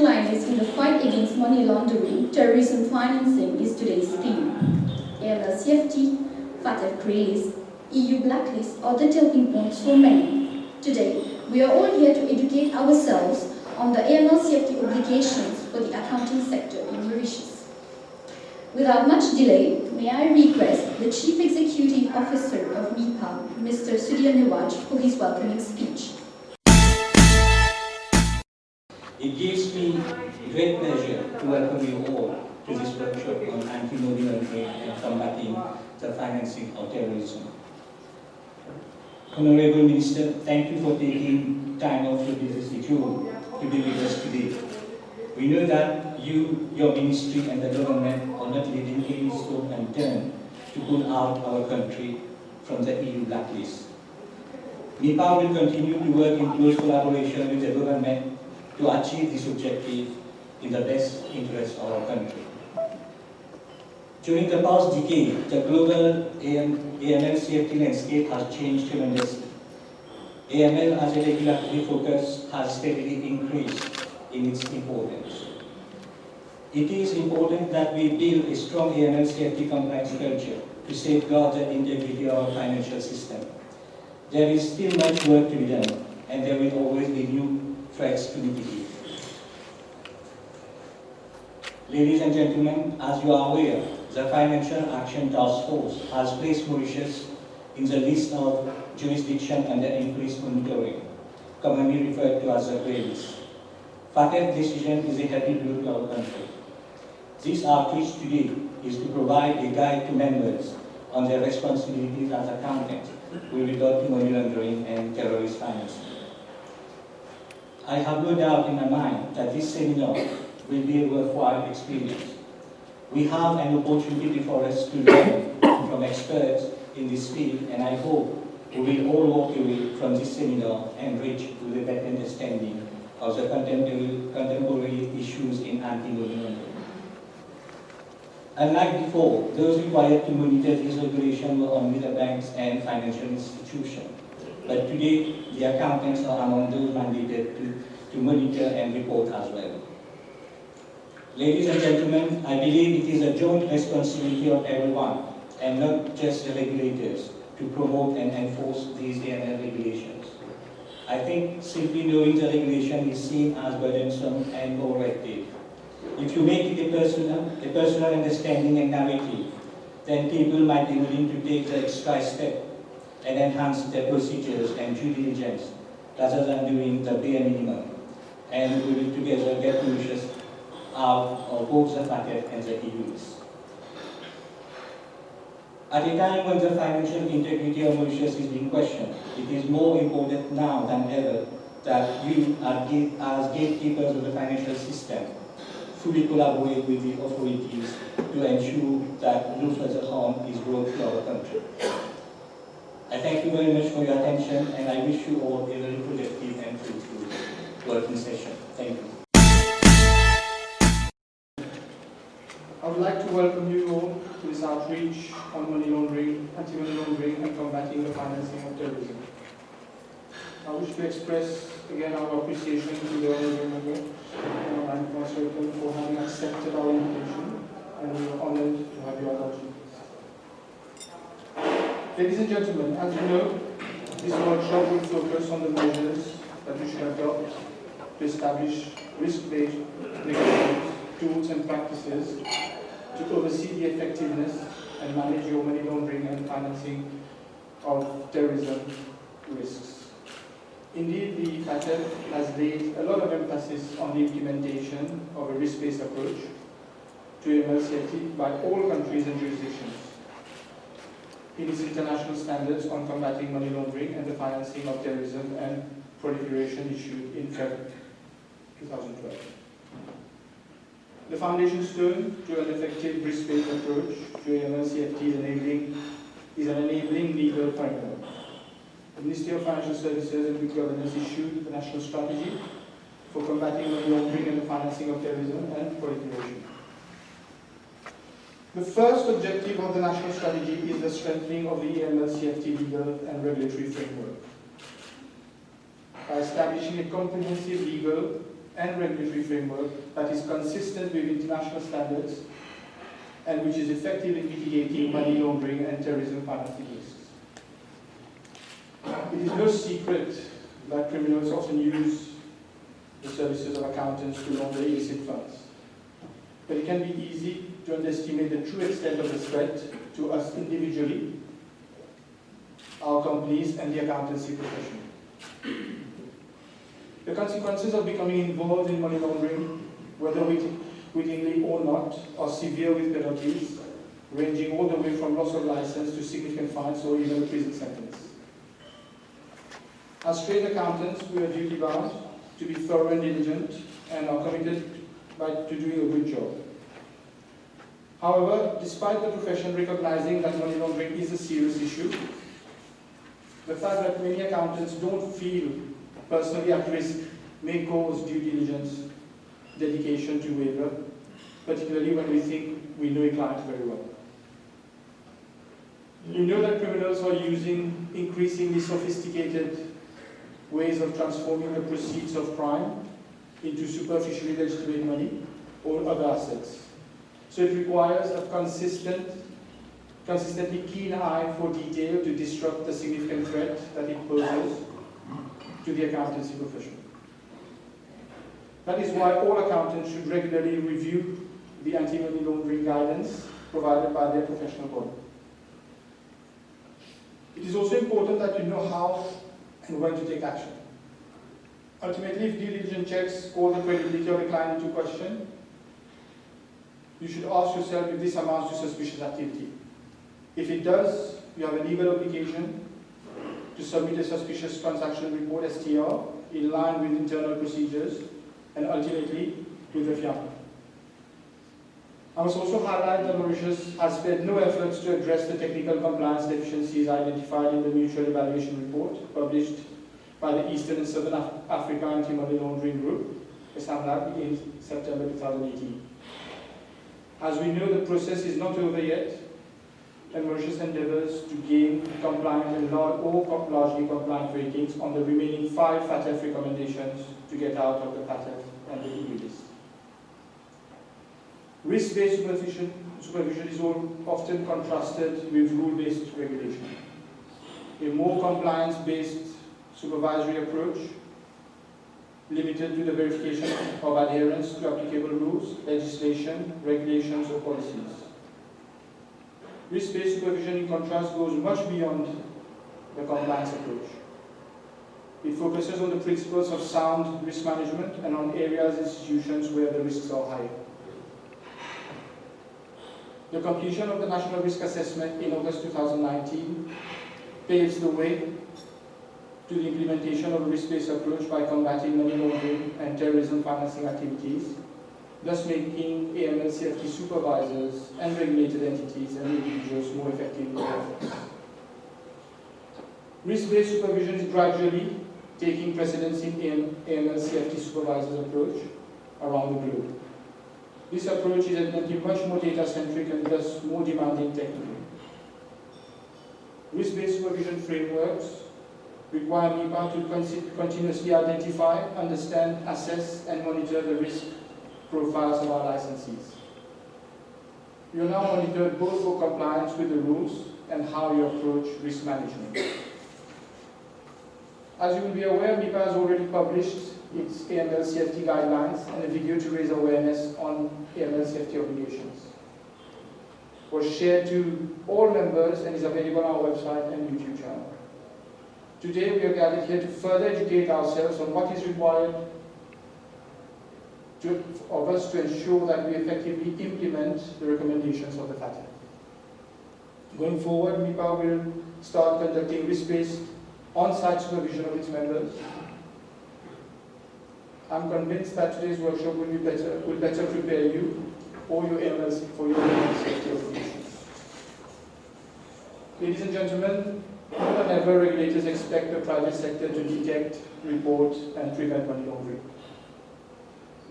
One-liners in the fight against money laundering, terrorism financing is today's theme. AML CFT, FATF grey list, EU blacklist are the talking points for many. Today, we are all here to educate ourselves on the AML CFT obligations for the accounting sector in Mauritius. Without much delay, may I request the Chief Executive Officer of MIPA, Mr. Sudhir Newaj, for his welcoming speech. It gives me great pleasure to welcome you all to this workshop on anti-money laundering and combating the financing of terrorism. Honorable Minister, thank you for taking time off your busy schedule to be with us today. We know that you, your ministry and the government are not leaving any stone unturned to pull out our country from the EU blacklist. MIPA will continue to work in close collaboration with the government to achieve this objective in the best interest of our country. During the past decade, the global AML CFT landscape has changed tremendously. AML as a regulatory focus has steadily increased in its importance. It is important that we build a strong AML CFT compliance culture to safeguard the integrity of our financial system. There is still much work to be done, and there will always be new threats to mitigate. Ladies and gentlemen, as you are aware, the Financial Action Task Force has placed Mauritius in the list of jurisdictions under increased monitoring, commonly referred to as the grey list. FATF decision is a heavy blow to our country. This outreach today is to provide a guide to members on their responsibilities as accountants with regard to money laundering and terrorist financing. I have no doubt in my mind that this seminar will be a worthwhile experience. We have an opportunity before us to learn from experts in this field, and I hope we will all walk away from this seminar enriched with a better understanding of the contemporary issues in anti-money laundering. Unlike before, those required to monitor these regulations were only the banks and financial institutions. But today, the accountants are among those mandated to monitor and report as well. Ladies and gentlemen, I believe it is a joint responsibility of everyone, and not just the regulators, to promote and enforce these AML regulations. I think simply knowing the regulation is seen as burdensome and more red tape. If you make it a personal understanding and narrative, then people might be willing to take the extra step and enhance their procedures and due diligence rather than doing the bare minimum. And we will together get Mauritius out of both the FATF and the EUs. At a time when the financial integrity of Mauritius is being questioned, it is more important now than ever that you, as gatekeepers of the financial system, fully collaborate with the authorities to ensure that no further harm is brought to our country. I thank you very much for your attention, and I wish you all a very productive and fruitful working session. Thank you. I would like to welcome you all to this outreach on money laundering, anti-money laundering, and combating the financing of terrorism. I wish to express again our appreciation to the honorable member and Seeruttun for having accepted our invitation, and we are honored to have you at our team. Ladies and gentlemen, as you know, this workshop will focus on the measures that we should adopt to establish risk-based mechanisms, tools and practices to oversee the effectiveness and manage your money laundering and financing of terrorism risks. Indeed, the FATF has laid a lot of emphasis on the implementation of a risk-based approach to AML CFT by all countries and jurisdictions in its international standards on combating money laundering and the financing of terrorism and proliferation issued in February 2012. The foundation stone to an effective risk-based approach to AML CFT is an enabling legal framework. The Ministry of Financial Services and Good Governance issued the National Strategy for combating money laundering and the financing of terrorism and proliferation. The first objective of the National Strategy is the strengthening of the AML CFT legal and regulatory framework. By establishing a comprehensive legal and regulatory framework that is consistent with international standards and which is effective in mitigating money laundering and terrorism financing risks. It is no secret that criminals often use the services of accountants to launder illicit funds. But it can be easy to underestimate the true extent of the threat to us individually, our companies, and the accountancy profession. The consequences of becoming involved in money laundering, whether wittingly or not, are severe with penalties, ranging all the way from loss of license to significant fines or even a prison sentence. As trained accountants, we are duty bound to be thorough and diligent and are committed to doing a good job. However, despite the profession recognizing that money laundering is a serious issue, the fact that many accountants don't feel personally at risk may cause due diligence, dedication to waiver, particularly when we think we know a client very well. You know that criminals are using increasingly sophisticated ways of transforming the proceeds of crime into superficially legitimate money or other assets. So it requires a consistently keen eye for detail to disrupt the significant threat that it poses to the accountancy profession. That is why all accountants should regularly review the anti-money laundering guidance provided by their professional body. It is also important that you know how and when to take action. Ultimately, if due diligence checks call the credibility of a client into question, you should ask yourself if this amounts to suspicious activity. If it does, you have a legal obligation to submit a suspicious transaction report STR in line with internal procedures and ultimately with the FIAM. I must also highlight that Mauritius has spared no efforts to address the technical compliance deficiencies identified in the mutual evaluation report published by the Eastern and Southern Africa Anti-Money Laundering Group, ESAMLAG, in September 2018. As we know, the process is not over yet, and Mauritius endeavors to gain compliant and largely compliant ratings on the remaining 5 FATF recommendations to get out of the FATF and the EU list. Risk-based supervision is often contrasted with rule-based regulation. A more compliance-based supervisory approach, limited to the verification of adherence to applicable rules, legislation, regulations, or policies. Risk-based supervision, in contrast, goes much beyond the compliance approach. It focuses on the principles of sound risk management and on areas and institutions where the risks are higher. The completion of the National Risk Assessment in August 2019 paves the way to the implementation of a risk-based approach by combating money laundering and terrorism financing activities, thus making AML CFT supervisors and regulated entities and individuals more effective in their efforts. Risk-based supervision is gradually taking precedence in AML CFT supervisors approach around the globe. This approach is evidently much more data-centric and thus more demanding technically. Risk-based supervision frameworks require MIPA to continuously identify, understand, assess, and monitor the risk profiles of our licensees. You are now monitored both for compliance with the rules and how you approach risk management. As you will be aware, MIPA has already published its AML CFT guidelines and a video to raise awareness on AML CFT obligations. It was shared to all members and is available on our website and YouTube channel. Today we are gathered here to further educate ourselves on what is required of us to ensure that we effectively implement the recommendations of the FATF. Going forward, MIPA will start conducting risk-based on-site supervision of its members. I'm convinced that today's workshop will better prepare you or your AMLs for your AML safety obligations. Ladies and gentlemen, more than ever, regulators expect the private sector to detect, report, and prevent money laundering.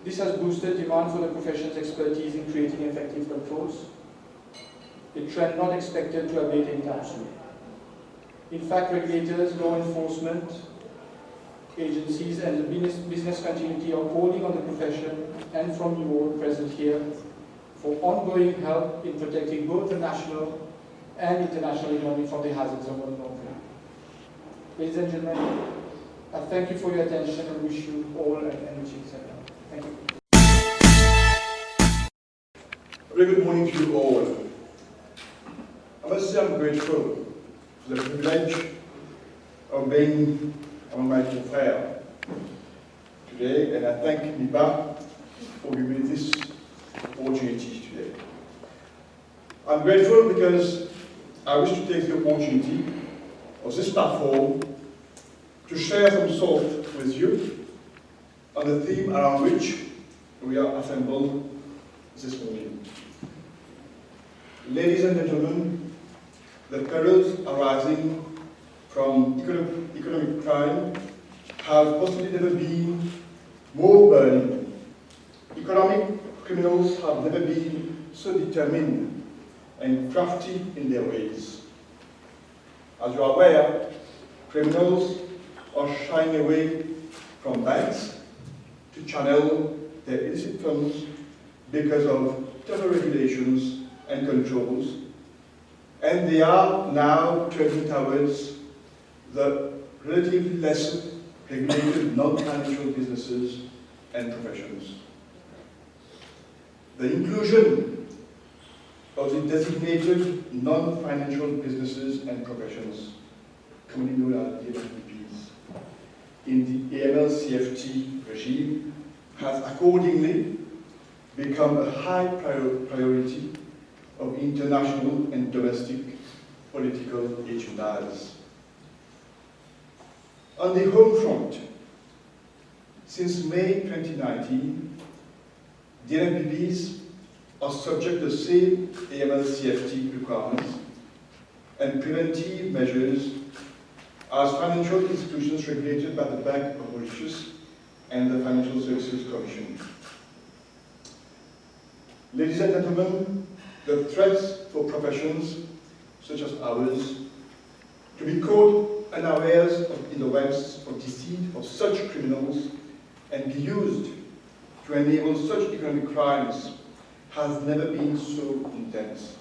This has boosted demand for the profession's expertise in creating effective controls, a trend not expected to abate anytime soon. In fact, regulators, law enforcement, agencies and the business continuity are calling on the profession and from you all present here for ongoing help in protecting both the national and international economy from the hazards of money laundering. Ladies and gentlemen, I thank you for your attention and wish you all an enriching seminar. Thank you. A very good morning to you all. I must say I'm grateful for the privilege of being on my confrère today, and I thank MIPA for giving me this opportunity today. I'm grateful because I wish to take the opportunity of this platform to share some thought with you on the theme around which we are assembled this morning. Ladies and gentlemen, the perils arising from economic crime have possibly never been more burning. Economic criminals have never been so determined and crafty in their ways. As you are aware, criminals are shying away from banks to channel their illicit funds because of tougher regulations and controls, and they are now turning towards the relatively less regulated non-financial businesses and professions. The inclusion of the designated non-financial businesses and professions, commonly known as DFBPs, in the AML CFT regime has accordingly become a high priority of international and domestic political agendas. On the home front, since May 2019, DNBPs are subject to the same AML CFT requirements and preventive measures as financial institutions regulated by the Bank of Mauritius and the Financial Services Commission. Ladies and gentlemen, the threats for professions such as ours to be caught unawares in the webs of deceit of such criminals and be used to enable such economic crimes has never been so intense.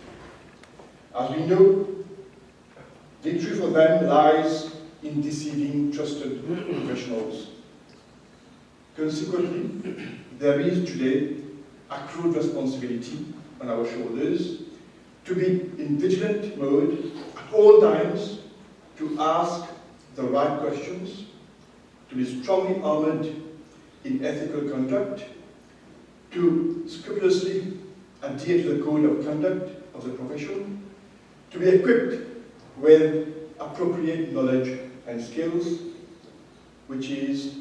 As we know, victory for them lies in deceiving trusted professionals. Consequently, there is today accrued responsibility on our shoulders to be in vigilant mode at all times, to ask the right questions, to be strongly armored in ethical conduct, to scrupulously adhere to the code of conduct of the profession, to be equipped with appropriate knowledge and skills, which is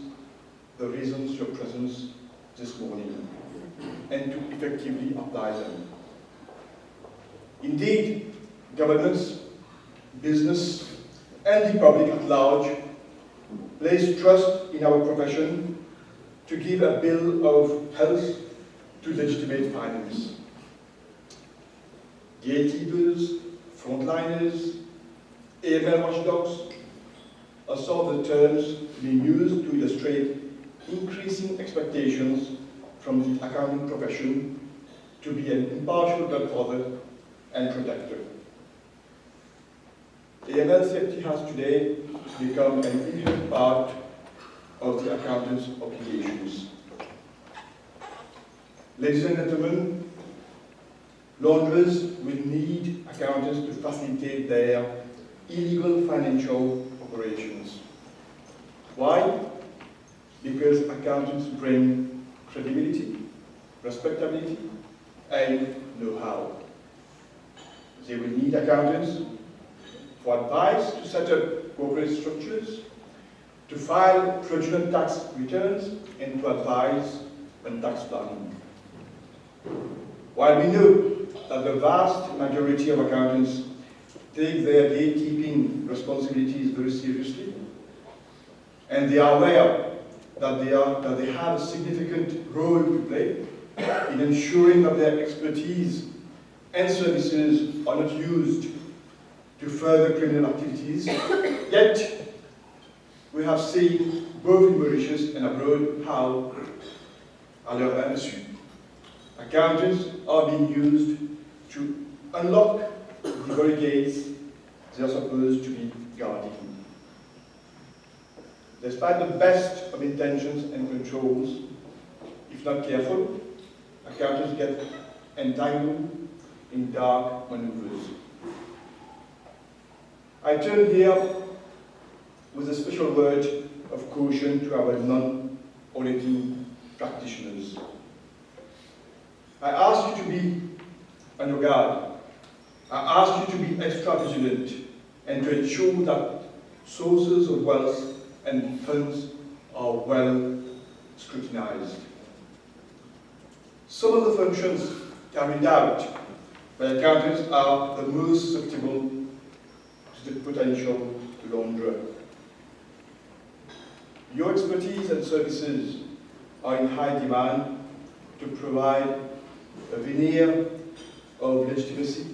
the reasons for your presence this morning, and to effectively apply them. Indeed, governments, business, and the public at large place trust in our profession to give a bill of health to legitimate finance. Gatekeepers, frontliners, AML watchdogs are some of the terms being used to illustrate increasing expectations from the accounting profession to be an impartial godfather and protector. AML safety has today become an inherent part of the accountant's obligations. Ladies and gentlemen, launderers will need accountants to facilitate their illegal financial operations. Why? Because accountants bring credibility, respectability, and know-how. They will need accountants for advice to set up corporate structures, to file fraudulent tax returns, and to advise on tax planning. While we know that the vast majority of accountants take their gatekeeping responsibilities very seriously, and they are aware that they have a significant role to play in ensuring that their expertise and services are not used to further criminal activities, yet we have seen both in Mauritius and abroad, how, à leur insu, accountants are being used to unlock the very gates they are supposed to be guarding. Despite the best of intentions and controls, if not careful, accountants get entangled in dark maneuvers. I turn here with a special word of caution to our non-auditing practitioners. I ask you to be on your guard. I ask you to be extra vigilant and to ensure that sources of wealth and funds are well scrutinized. Some of the functions carried out by accountants are the most susceptible to the potential launderer. Your expertise and services are in high demand to provide a veneer of legitimacy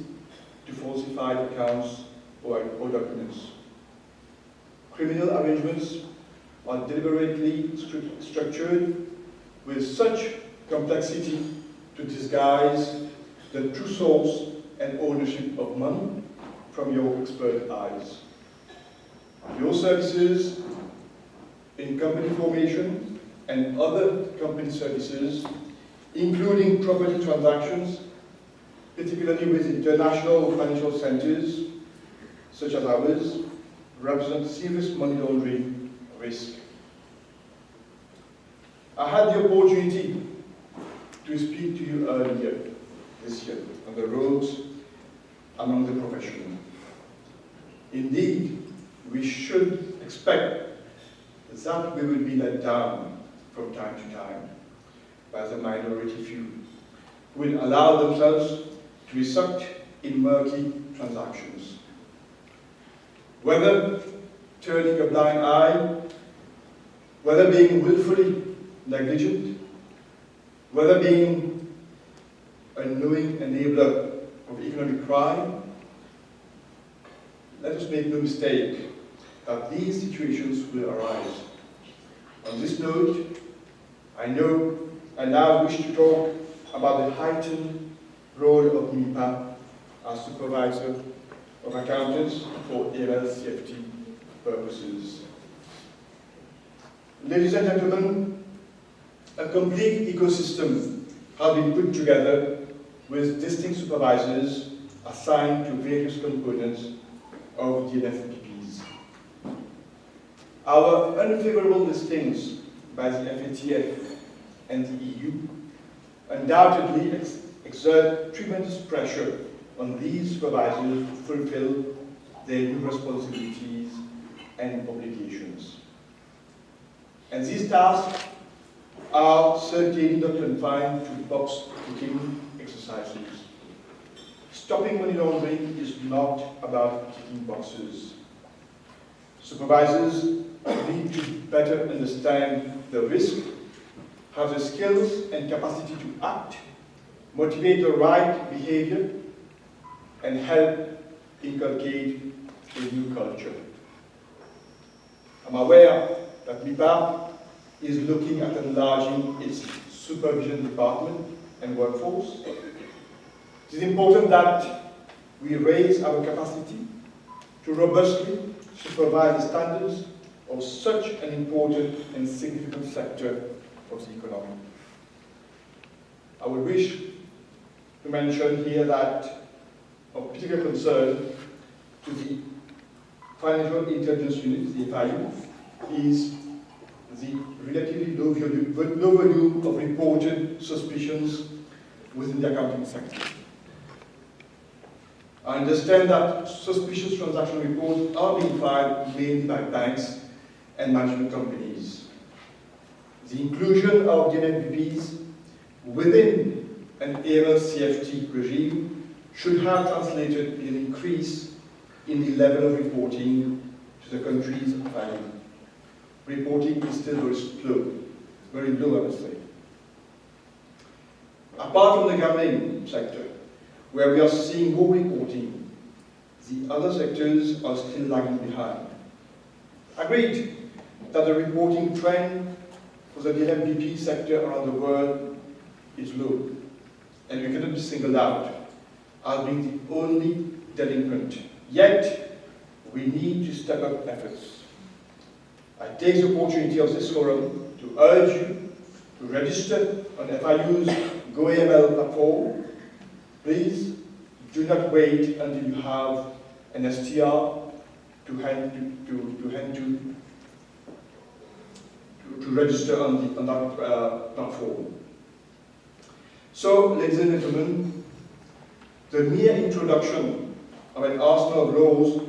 to falsified accounts or documents. Criminal arrangements are deliberately structured with such complexity to disguise the true source and ownership of money from your expert eyes. Your services in company formation and other company services, including property transactions, particularly with international financial centers such as ours, represent serious money laundering risk. I had the opportunity to speak to you earlier this year on the roads among the professional. Indeed, we should expect that we will be let down from time to time by the minority few who will allow themselves to be sucked in murky transactions. Whether turning a blind eye, whether being willfully negligent, whether being a knowing enabler of economic crime, let us make no mistake that these situations will arise. On this note, I now wish to talk about the heightened role of MIPA as supervisor of accountants for AML CFT purposes. Ladies and gentlemen, a complete ecosystem has been put together with distinct supervisors assigned to various components of the NFPPs. Our unfavorable listings by the FATF and the EU undoubtedly exert tremendous pressure on these supervisors to fulfill their new responsibilities and obligations. And these tasks are certainly not confined to box-ticking exercises. Stopping money laundering is not about ticking boxes. Supervisors need to better understand the risk, have the skills and capacity to act, motivate the right behavior, and help inculcate a new culture. I'm aware that MIPA is looking at enlarging its supervision department and workforce. It is important that we raise our capacity to robustly supervise the standards of such an important and significant sector of the economy. I would wish to mention here that of particular concern to the Financial Intelligence Unit, the FIU, is the relatively low volume of reported suspicions within the accounting sector. I understand that suspicious transaction reports are being filed mainly by banks and management companies. The inclusion of the NFPPs within an AML CFT regime should have translated in an increase in the level of reporting to the country's value. Reporting is still very low, I must say. Apart from the gambling sector, where we are seeing more reporting, the other sectors are still lagging behind. Agreed, that the reporting trend for the DMPP sector around the world is low, and we cannot be singled out as being the only delinquent. Yet, we need to step up efforts. I take the opportunity of this forum to urge you to register on FIU's GoAML platform. Please do not wait until you have an STR to register on that platform. So, ladies and gentlemen, the mere introduction of an arsenal of laws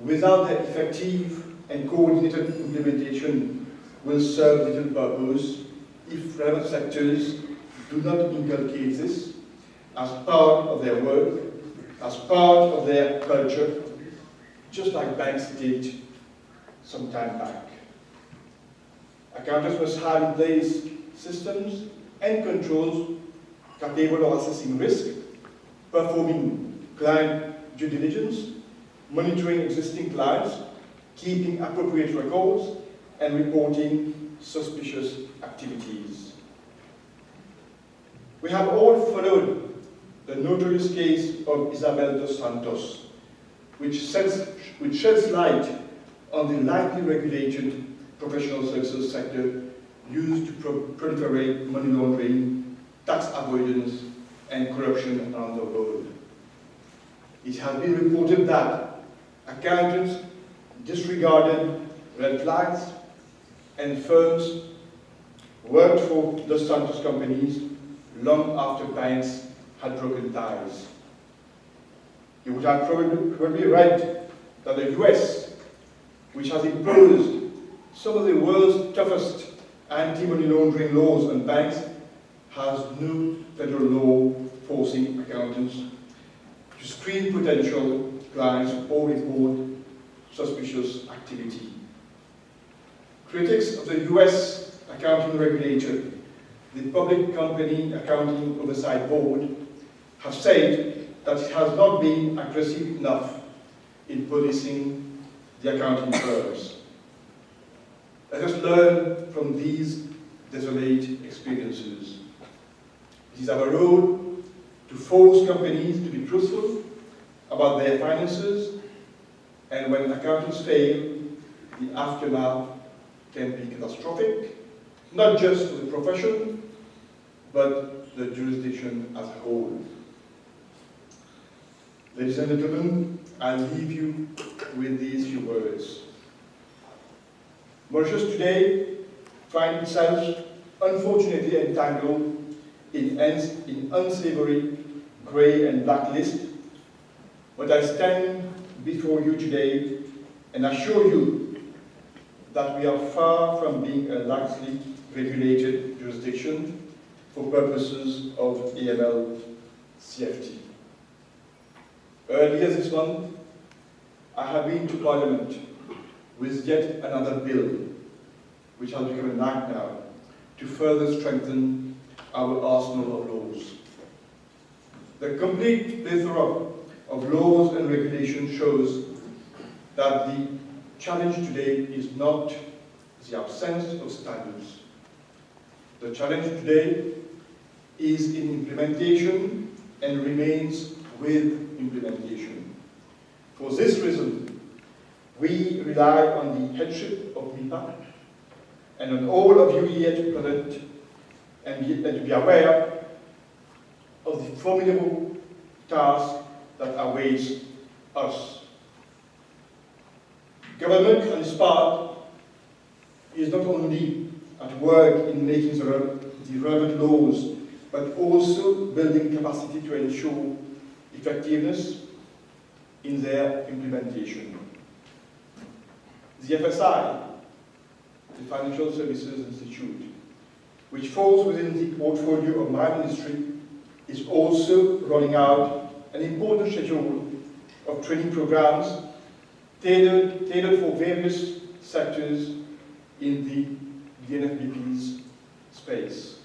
without their effective and coordinated implementation will serve little purpose if relevant sectors do not inculcate this as part of their work, as part of their culture, just like banks did some time back. Accountants must have in place systems and controls capable of assessing risk, performing client due diligence, monitoring existing clients, keeping appropriate records, and reporting suspicious activities. We have all followed the notorious case of Isabel dos Santos, which sheds light on the lightly regulated professional services sector used to proliferate money laundering, tax avoidance, and corruption around the world. It has been reported that accountants disregarded red flags and firms worked for Dos Santos companies long after banks had broken ties. You would have probably read that the US, which has imposed some of the world's toughest anti-money laundering laws on banks, has no federal law forcing accountants to screen potential clients or report suspicious activity. Critics of the US accounting regulator, the Public Company Accounting Oversight Board, have said that it has not been aggressive enough in policing the accounting firms. Let us learn from these desolate experiences. It is our role to force companies to be truthful about their finances, and when accountants fail, the aftermath can be catastrophic, not just for the profession, but the jurisdiction as a whole. Ladies and gentlemen, I'll leave you with these few words. Mauritius today finds itself unfortunately entangled in unsavory grey and black list, but I stand before you today and assure you that we are far from being a laxly regulated jurisdiction for purposes of AML CFT. Earlier this month, I have been to Parliament with yet another bill, which has become an act now, to further strengthen our arsenal of laws. The complete plethora of laws and regulations shows that the challenge today is not the absence of standards. The challenge today is in implementation and remains with implementation. For this reason, we rely on the headship of MIPA and on all of you here to present and to be aware of the formidable task that awaits us. Government, on its part, is not only at work in making the relevant laws, but also building capacity to ensure effectiveness in their implementation. The FSI, the Financial Services Institute, which falls within the portfolio of my ministry, is also rolling out an important schedule of training programs tailored for various sectors in the DNFBP's space.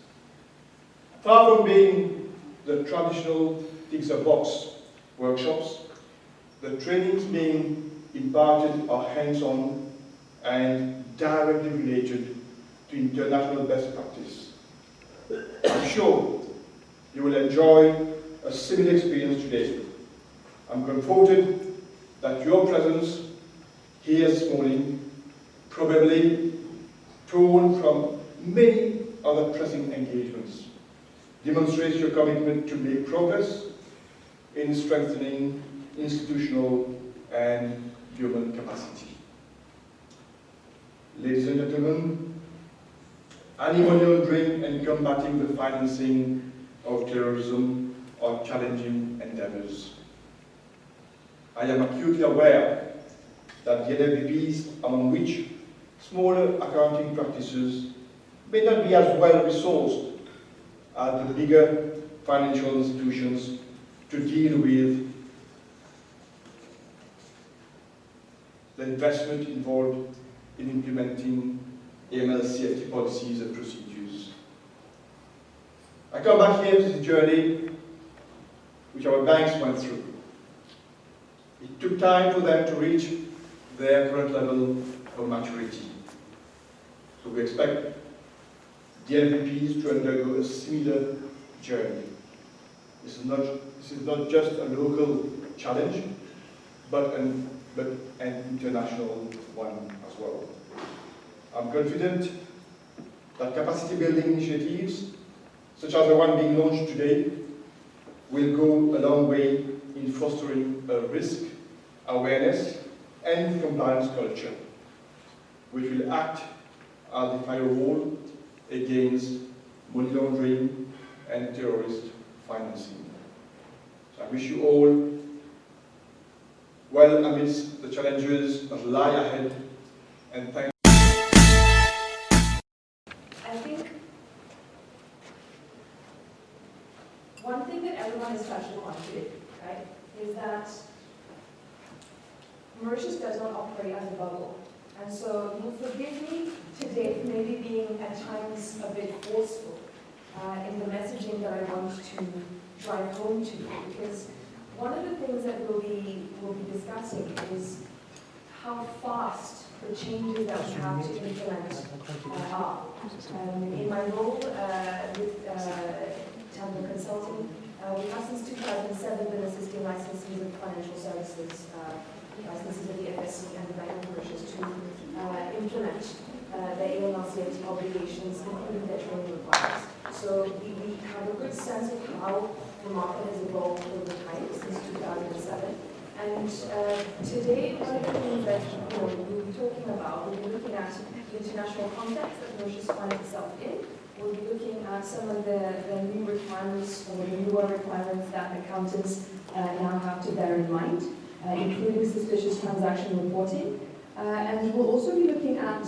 Far from being the traditional tick-the-box workshops, the trainings being imparted are hands-on and directly related to international best practice. I'm sure you will enjoy a similar experience today. I'm comforted that your presence here this morning, probably torn from many other pressing engagements, demonstrates your commitment to make progress in strengthening institutional and human capacity. Ladies and gentlemen, anti-money laundering and combating the financing of terrorism are challenging endeavors. I am acutely aware that the NLPPs, among which smaller accounting practices may not be as well resourced as the bigger financial institutions to deal with the investment involved in implementing AML CFT policies and procedures. I come back here to the journey which our banks went through. It took time for them to reach their current level of maturity. So we expect the NPPs to undergo a similar journey. This is not just a local challenge, but an international one as well. I'm confident that capacity building initiatives, such as the one being launched today, will go a long way in fostering a risk awareness and compliance culture, which will act as the firewall against money laundering and terrorist financing. So I wish you all well amidst the challenges that lie ahead, and thank you. I think one thing that everyone has touched upon today, right, is that Mauritius does not operate as a bubble. And so you forgive me today for maybe being at times a bit forceful in the messaging that I want to drive home to you, because one of the things that we'll be discussing is how fast the changes that we have to implement are. In my role with Tampa Consulting, we have since 2007 been assisting licensees of financial services, licenses of the FSC and the Bank of Mauritius to implement their AML CFT obligations, including their training requirements. So we have a good sense of how the market has evolved over time since 2007. And today, one of the things that we'll be talking about, we'll be looking at the international context that Mauritius finds itself in. We'll be looking at some of the new requirements or the newer requirements that accountants now have to bear in mind, including suspicious transaction reporting. And we'll also be looking at,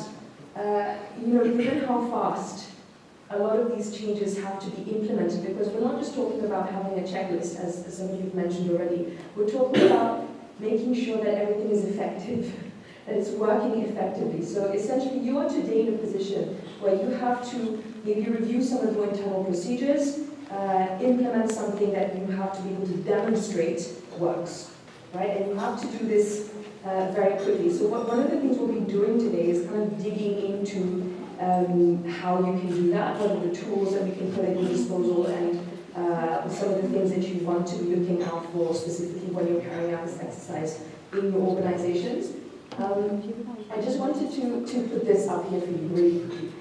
given how fast a lot of these changes have to be implemented, because we're not just talking about having a checklist, as some of you have mentioned already. We're talking about making sure that everything is effective, that it's working effectively. So essentially, you are today in a position where you have to maybe review some of your internal procedures, implement something that you have to be able to demonstrate works, right? And you have to do this very quickly. So one of the things we'll be doing today is kind of digging into how you can do that, what are the tools that we can put at your disposal, and some of the things that you want to be looking out for specifically when you're carrying out this exercise in your organizations. I just wanted to put this up here for you really quickly.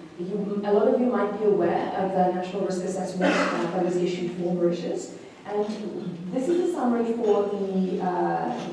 A lot of you might be aware of the National Risk Assessment that was issued for Mauritius, and this is a summary for the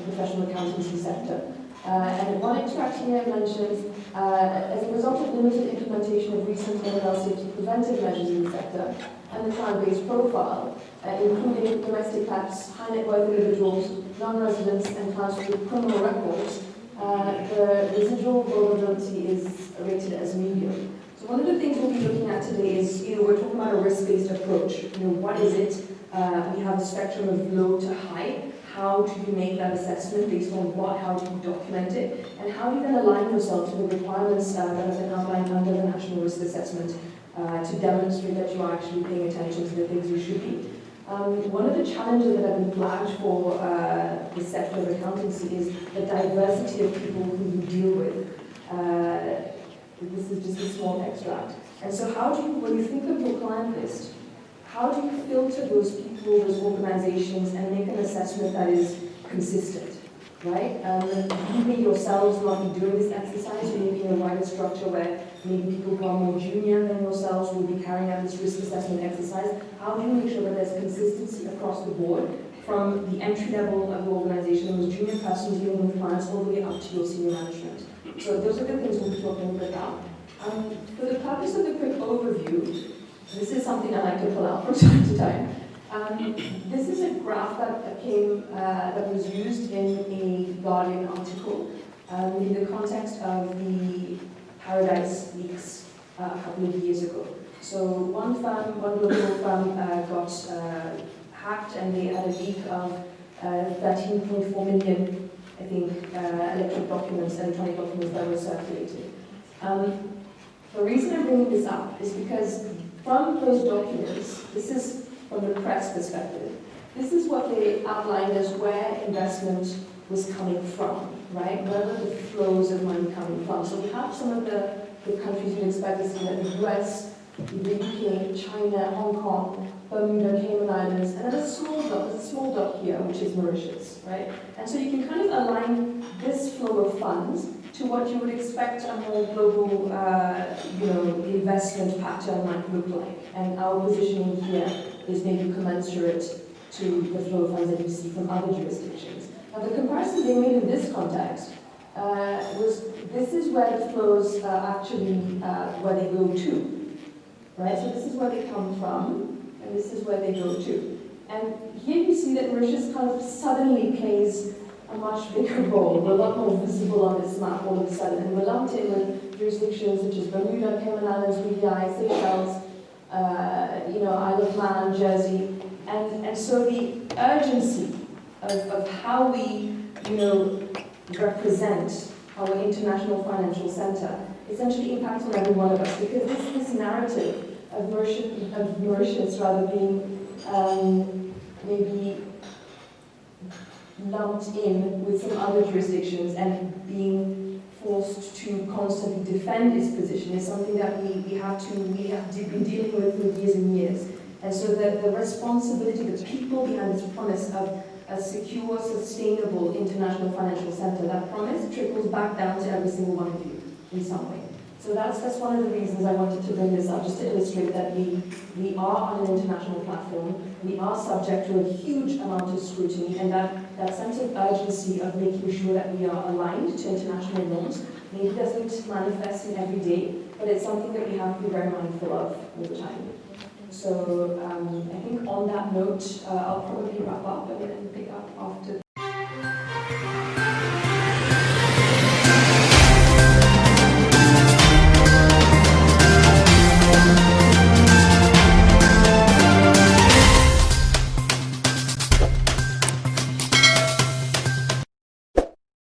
professional accountancy sector. And one extract here mentions, as a result of limited implementation of recent AML CFT preventive measures in the sector and the client-based profile, including domestic tax, high net worth individuals, non-residents, and clients with criminal records, the residual vulnerability is rated as medium. So one of the things we'll be looking at today is, we're talking about a risk-based approach. What is it? We have a spectrum of low to high. How do you make that assessment based on what? How do you document it? And how do you then align yourself to the requirements that have been outlined under the National Risk Assessment to demonstrate that you are actually paying attention to the things you should be? One of the challenges that have been flagged for the sector of accountancy is the diversity of people who you deal with. This is just a small extract. And so how do you, when you think of your client list, how do you filter those people, those organizations, and make an assessment that is consistent, right? You may yourselves not be doing this exercise. You may be in a wider structure where maybe people who are more junior than yourselves will be carrying out this risk assessment exercise. How do you make sure that there's consistency across the board, from the entry level of the organization, those junior persons dealing with clients, all the way up to your senior management? So those are the things we'll be talking about. For the purpose of the quick overview, this is something I like to pull out from time to time. This is a graph that was used in a Guardian article in the context of the Paradise leaks a couple of years ago. So one local firm got hacked, and they had a leak of 13.4 million, I think, electronic documents that were circulated. The reason I'm bringing this up is because from those documents, this is from the press perspective, this is what they outlined as where investment was coming from, right? Where were the flows of money coming from? So we have some of the countries you'd expect to see, like the US, the UK, China, Hong Kong, Bermuda, Cayman Islands, and then there's a small dot here, which is Mauritius, right? And so you can kind of align this flow of funds to what you would expect a more global, investment pattern might look like. And our positioning here is maybe commensurate to the flow of funds that you see from other jurisdictions. Now, the comparison they made in this context was this is where the flows actually where they go to, right? So this is where they come from, and this is where they go to. And here you see that Mauritius kind of suddenly plays a much bigger role. We're a lot more visible on this map all of a sudden, and we're lumped in with jurisdictions such as Bermuda, Cayman Islands, BVI, Seychelles, Isle of Man, Jersey, and so the urgency of how we, represent our international financial center essentially impacts on every one of us, because this narrative of Mauritius rather being maybe lumped in with some other jurisdictions and being forced to constantly defend its position is something that we have been dealing with for years and years. And so the responsibility, the people behind this promise of a secure, sustainable international financial center, that promise trickles back down to every single one of you in some way. So that's one of the reasons I wanted to bring this up, just to illustrate that we are on an international platform, we are subject to a huge amount of scrutiny, and that sense of urgency of making sure that we are aligned to international norms maybe doesn't manifest in every day, but it's something that we have to be very mindful of all the time. So I think on that note, I'll probably wrap up. I mean,